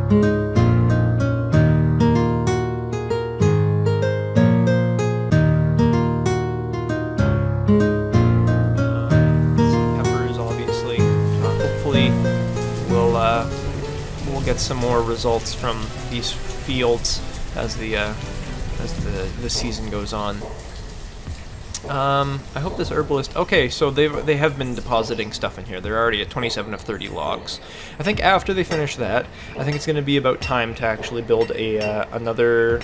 Peppers, obviously. Hopefully, we'll get some more results from these fields as the season goes on. I hope this herbalist... Okay, so they have been depositing stuff in here. They're already at 27 of 30 logs. I think after they finish that, I think it's going to be about time to actually build another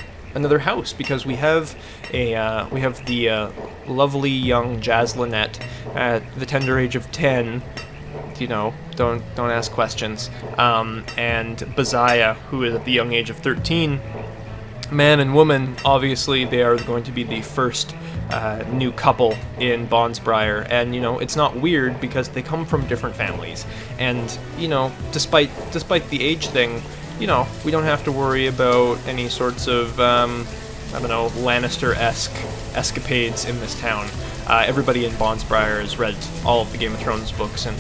house, because we have the lovely young Jazlinette at the tender age of 10. You know, don't ask questions. And Baziah, who is at the young age of 13. Man and woman, obviously, they are going to be the first new couple in Bondsbriar, and you know, it's not weird because they come from different families, and you know, despite the age thing, you know, we don't have to worry about any sorts of I don't know, Lannister-esque escapades in this town. Everybody in Bondsbriar has read all of the Game of Thrones books, and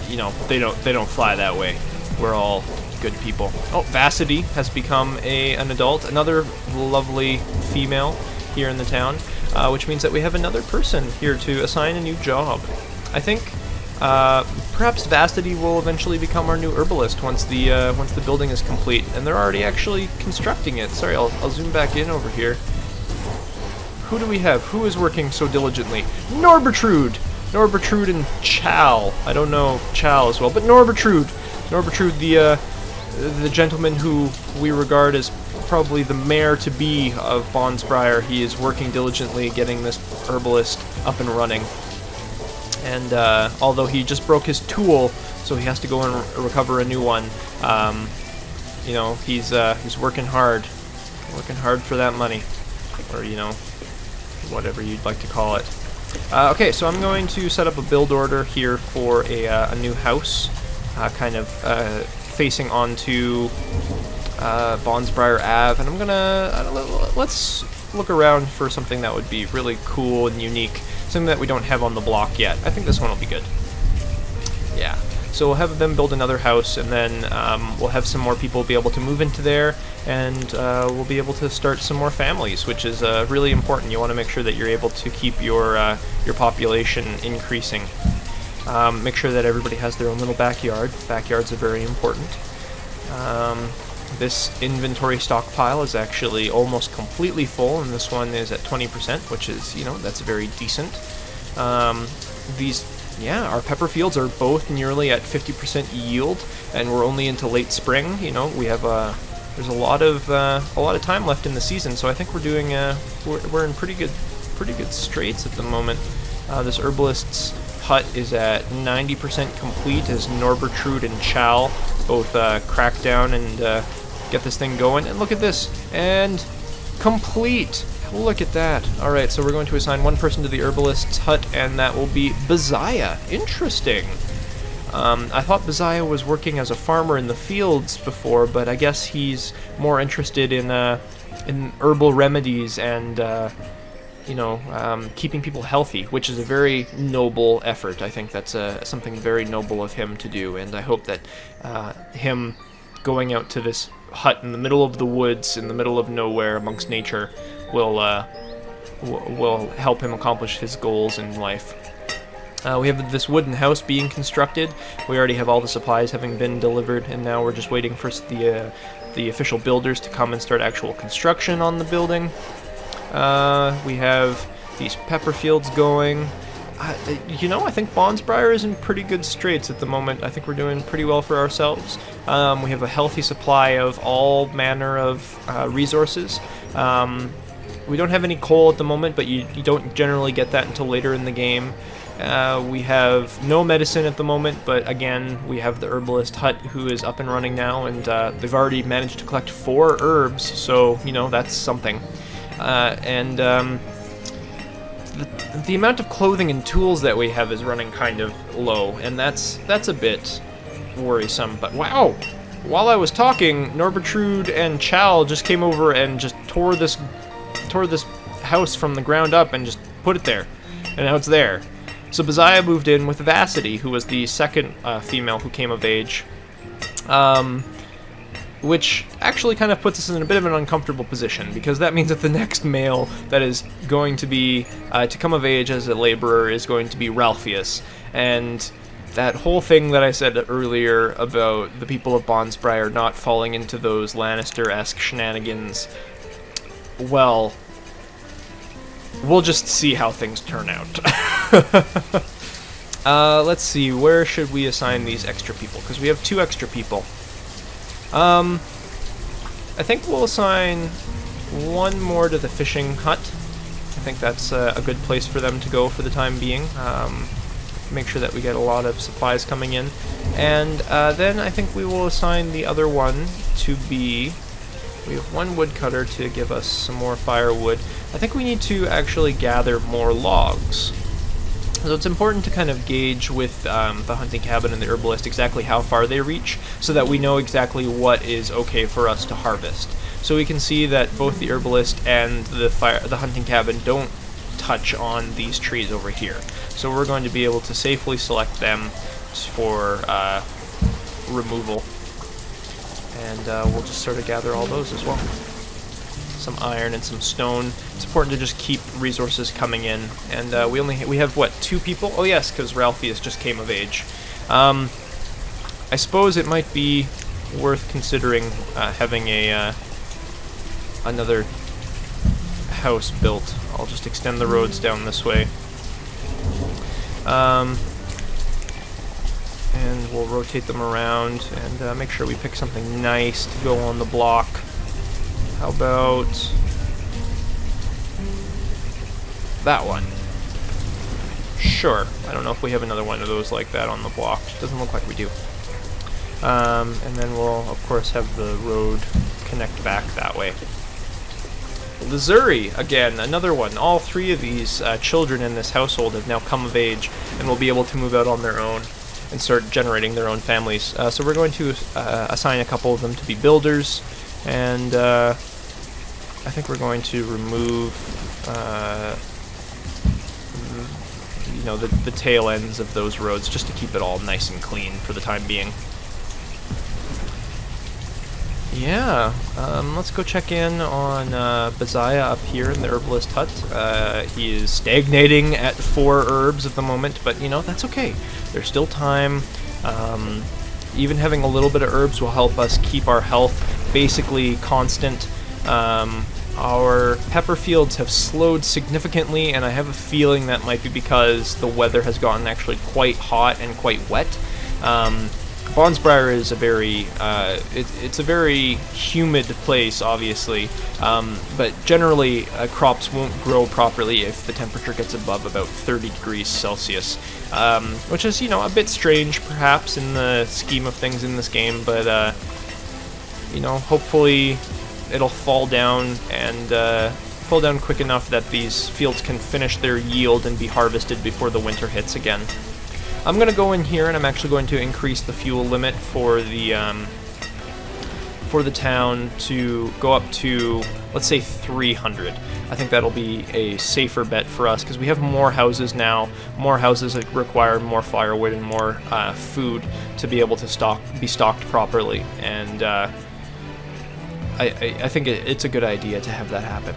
you know, they don't fly that way. We're all good people. Oh, Vassity has become an adult, another lovely female here in the town, which means that we have another person here to assign a new job. I think perhaps Vassity will eventually become our new herbalist once the building is complete, and they're already actually constructing it. Sorry, I'll zoom back in over here. Who do we have? Who is working so diligently? Norbertrude and Chal. I don't know Chal as well, but Norbertrude, the gentleman who we regard as probably the mayor-to-be of Bondsbriar. He is working diligently getting this herbalist up and running. And although he just broke his tool, so he has to go and recover a new one, you know, he's working hard for that money, or you know, whatever you'd like to call it. Okay, so I'm going to set up a build order here for a new house, kind of facing onto Bondsbriar Ave, and I'm gonna let's look around for something that would be really cool and unique, something that we don't have on the block yet. I think this one will be good. Yeah, so we'll have them build another house, and then we'll have some more people be able to move into there, and we'll be able to start some more families, which is really important. You want to make sure that you're able to keep your population increasing. Make sure that everybody has their own little backyard. Backyards are very important. This inventory stockpile is actually almost completely full, and this one is at 20%, which is, you know, that's very decent. Our pepper fields are both nearly at 50% yield, and we're only into late spring. You know, we have there's a lot of time left in the season, so I think we're doing we're in pretty good straits at the moment. This herbalist's hut is at 90% complete as Norbertrude and Chal both crack down and get this thing going. And look at this, and complete. Look at that. Alright, so we're going to assign one person to the herbalist's hut, and that will be Baziah. Interesting. I thought Baziah was working as a farmer in the fields before, but I guess he's more interested in herbal remedies and keeping people healthy, which is a very noble effort. I think that's something very noble of him to do, and I hope that him going out to this hut in the middle of the woods, in the middle of nowhere, amongst nature, will help him accomplish his goals in life. We have this wooden house being constructed. We already have all the supplies having been delivered, and now we're just waiting for the official builders to come and start actual construction on the building. We have these pepper fields going. I think Bondsbriar is in pretty good straits at the moment. I think we're doing pretty well for ourselves. We have a healthy supply of all manner of resources. We don't have any coal at the moment, but you don't generally get that until later in the game. We have no medicine at the moment, but again, we have the herbalist hut who is up and running now, and they've already managed to collect 4 herbs, so, you know, that's something. The amount of clothing and tools that we have is running kind of low, and that's a bit worrisome. But wow, while I was talking, Norbertrude and Chal just came over and just tore this house from the ground up and just put it there, and now it's there. So Baziah moved in with Vassity, who was the second female who came of age. which actually kind of puts us in a bit of an uncomfortable position, because that means that the next male that is going to be to come of age as a laborer is going to be Ralphius, and that whole thing that I said earlier about the people of Bondsbriar not falling into those Lannister-esque shenanigans, well, we'll just see how things turn out. Let's see, where should we assign these extra people? Because we have 2 extra people. I think we'll assign 1 more to the fishing hut. I think that's a good place for them to go for the time being. Make sure that we get a lot of supplies coming in. And then I think we will assign the other one to be... We have 1 woodcutter to give us some more firewood. I think we need to actually gather more logs. So it's important to kind of gauge with the hunting cabin and the herbalist exactly how far they reach, so that we know exactly what is okay for us to harvest. So we can see that both the herbalist and the hunting cabin don't touch on these trees over here. So we're going to be able to safely select them for removal. And we'll just sort of gather all those as well. Some iron and some stone. It's important to just keep resources coming in, and we have what, 2 people? Oh yes, because Ralphius just came of age. I suppose it might be worth considering having another house built. I'll just extend the roads down this way, and we'll rotate them around and make sure we pick something nice to go on the block. How about that one? Sure. I don't know if we have another one of those like that on the block. Doesn't look like we do. And then we'll, of course, have the road connect back that way. Lazuri, again, another one. All 3 of these children in this household have now come of age and will be able to move out on their own and start generating their own families. So we're going to assign a couple of them to be builders. And I think we're going to remove, the tail ends of those roads just to keep it all nice and clean for the time being. Yeah, let's go check in on Baziah up here in the herbalist hut. He is stagnating at 4 herbs at the moment, but that's okay. There's still time. Even having a little bit of herbs will help us keep our health basically constant. Our pepper fields have slowed significantly, and I have a feeling that might be because the weather has gotten actually quite hot and quite wet. Bondsbriar is a very it's a very humid place, obviously, but generally crops won't grow properly if the temperature gets above about 30 degrees Celsius, which is a bit strange perhaps in the scheme of things in this game, but hopefully it'll fall down and fall down quick enough that these fields can finish their yield and be harvested before the winter hits again. I'm going to go in here and I'm actually going to increase the fuel limit for the town to go up to, let's say, 300. I think that'll be a safer bet for us because we have more houses now, more houses that require more firewood and more food to be able to be stocked properly, and I think it's a good idea to have that happen.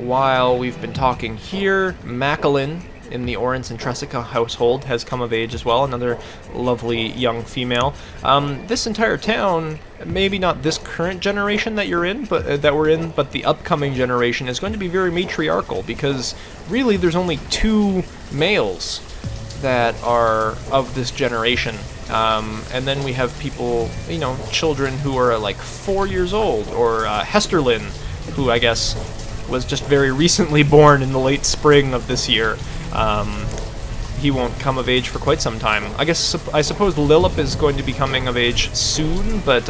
While we've been talking here, Macklin in the Orance and Tressica household has come of age as well, another lovely young female. This entire town, maybe not this current generation that you're in, but that we're in, but the upcoming generation is going to be very matriarchal because really there's only 2 males that are of this generation. And then we have people, children who are like 4 years old, or Hesterlin, who I guess was just very recently born in the late spring of this year. He won't come of age for quite some time. I suppose Lilip is going to be coming of age soon, but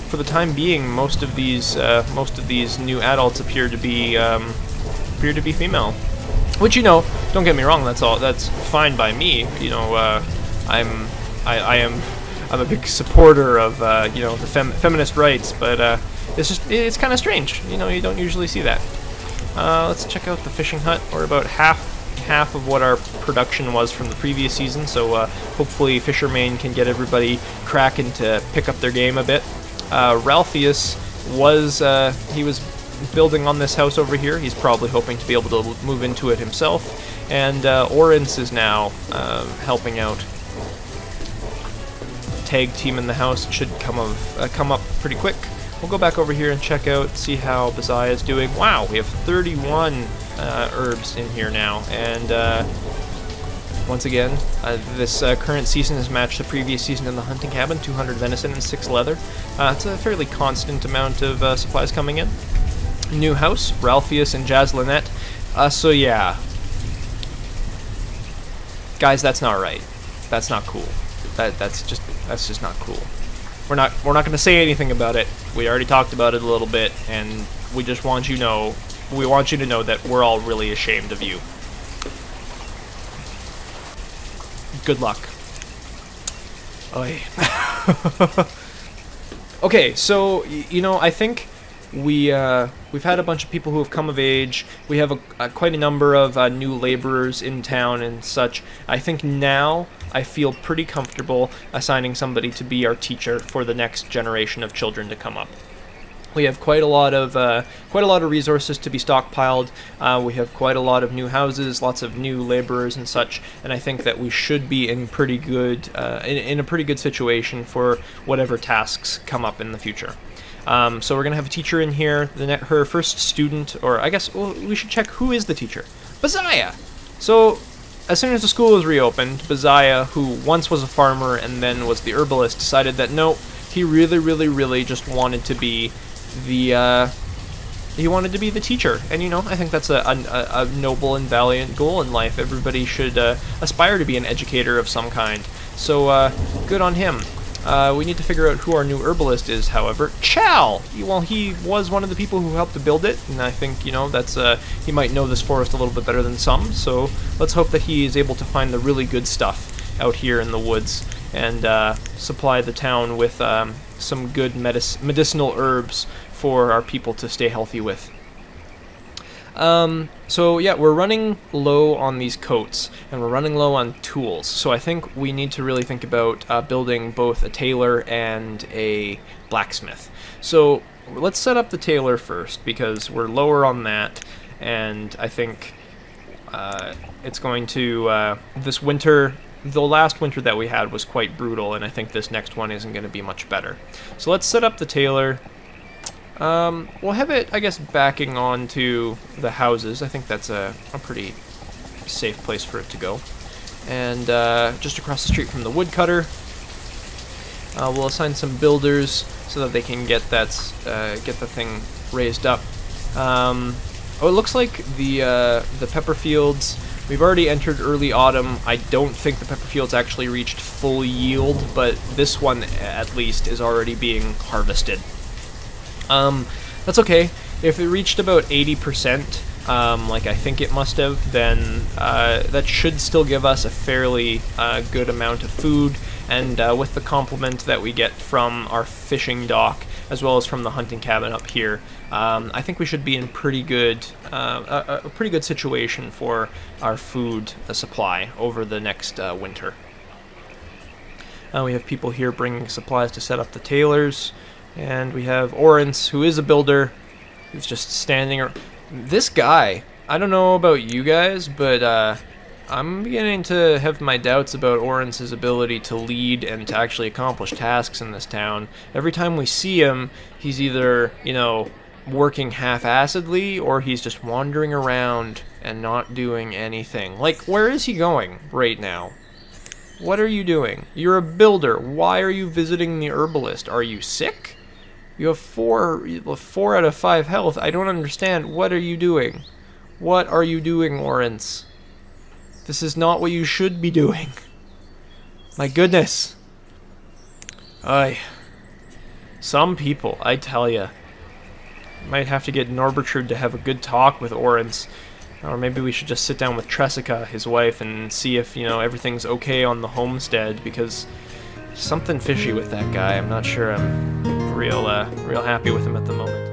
for the time being, most of these new adults appear to be female. Which, don't get me wrong, that's fine by me. I'm a big supporter of the feminist rights, but it's kind of strange. You don't usually see that. Let's check out the fishing hut. We're about half half of what our production was from the previous season, so hopefully Fisherman can get everybody cracking to pick up their game a bit. Ralphius he was building on this house over here. He's probably hoping to be able to move into it himself. And Orens is now helping out. Tag team in the house should come up pretty quick. We'll go back over here and check out, see how Banished is doing. Wow, we have 31 herbs in here now, and once again, this current season has matched the previous season in the hunting cabin, 200 venison and 6 leather. It's a fairly constant amount of supplies coming in. New house, Ralphius and Jazlinette. So yeah. Guys, that's not right. That's not cool. That's just not cool. We're not going to say anything about it. We already talked about it a little bit, and we just want you to know that we're all really ashamed of you. Good luck. Oy. Okay, so I think we've had a bunch of people who have come of age. We have quite a number of new laborers in town and such. I think now I feel pretty comfortable assigning somebody to be our teacher for the next generation of children to come up. We have quite a lot of resources to be stockpiled. We have quite a lot of new houses, lots of new laborers and such, and I think that we should be in pretty good in a pretty good situation for whatever tasks come up in the future. So we're gonna have a teacher in here. Her first student, or I guess we should check who is the teacher. Banished. So as soon as the school was reopened, Banished, who once was a farmer and then was the herbalist, decided that no, he really just wanted to be the teacher. And I think that's a noble and valiant goal in life. Everybody should aspire to be an educator of some kind. So good on him. We need to figure out who our new herbalist is, however. Chal! Well, he was one of the people who helped to build it, and I think, that's he might know this forest a little bit better than some, so let's hope that he is able to find the really good stuff out here in the woods and supply the town with some good medicinal herbs for our people to stay healthy with. So yeah, we're running low on these coats, and we're running low on tools, so I think we need to really think about building both a tailor and a blacksmith. So let's set up the tailor first, because we're lower on that, and I think it's going to, this winter, the last winter that we had was quite brutal, and I think this next one isn't going to be much better. So let's set up the tailor. We'll have it, I guess, backing onto the houses. I think that's a pretty safe place for it to go. And just across the street from the woodcutter, we'll assign some builders so that they can get the thing raised up. Oh, it looks like the pepper fields. We've already entered early autumn. I don't think the pepper fields actually reached full yield, but this one at least is already being harvested. That's okay. If it reached about 80%, like I think it must have, then that should still give us a fairly good amount of food, and with the complement that we get from our fishing dock, as well as from the hunting cabin up here, I think we should be in a pretty good situation for our food supply over the next winter. We have people here bringing supplies to set up the tailors. And we have Orens, who is a builder, who's just standing. This guy, I don't know about you guys, but I'm beginning to have my doubts about Orens' ability to lead and to actually accomplish tasks in this town. Every time we see him, he's either, working half-assedly, or he's just wandering around and not doing anything. Like, where is he going right now? What are you doing? You're a builder. Why are you visiting the herbalist? Are you sick? You have 4 out of 5 health. I don't understand. What are you doing? What are you doing, Lawrence? This is not what you should be doing. My goodness. Some people, I tell ya. Might have to get Norbertrud to have a good talk with Orens. Or maybe we should just sit down with Tressica, his wife, and see if, everything's okay on the homestead, because something fishy with that guy. I'm not sure I'm real happy with him at the moment.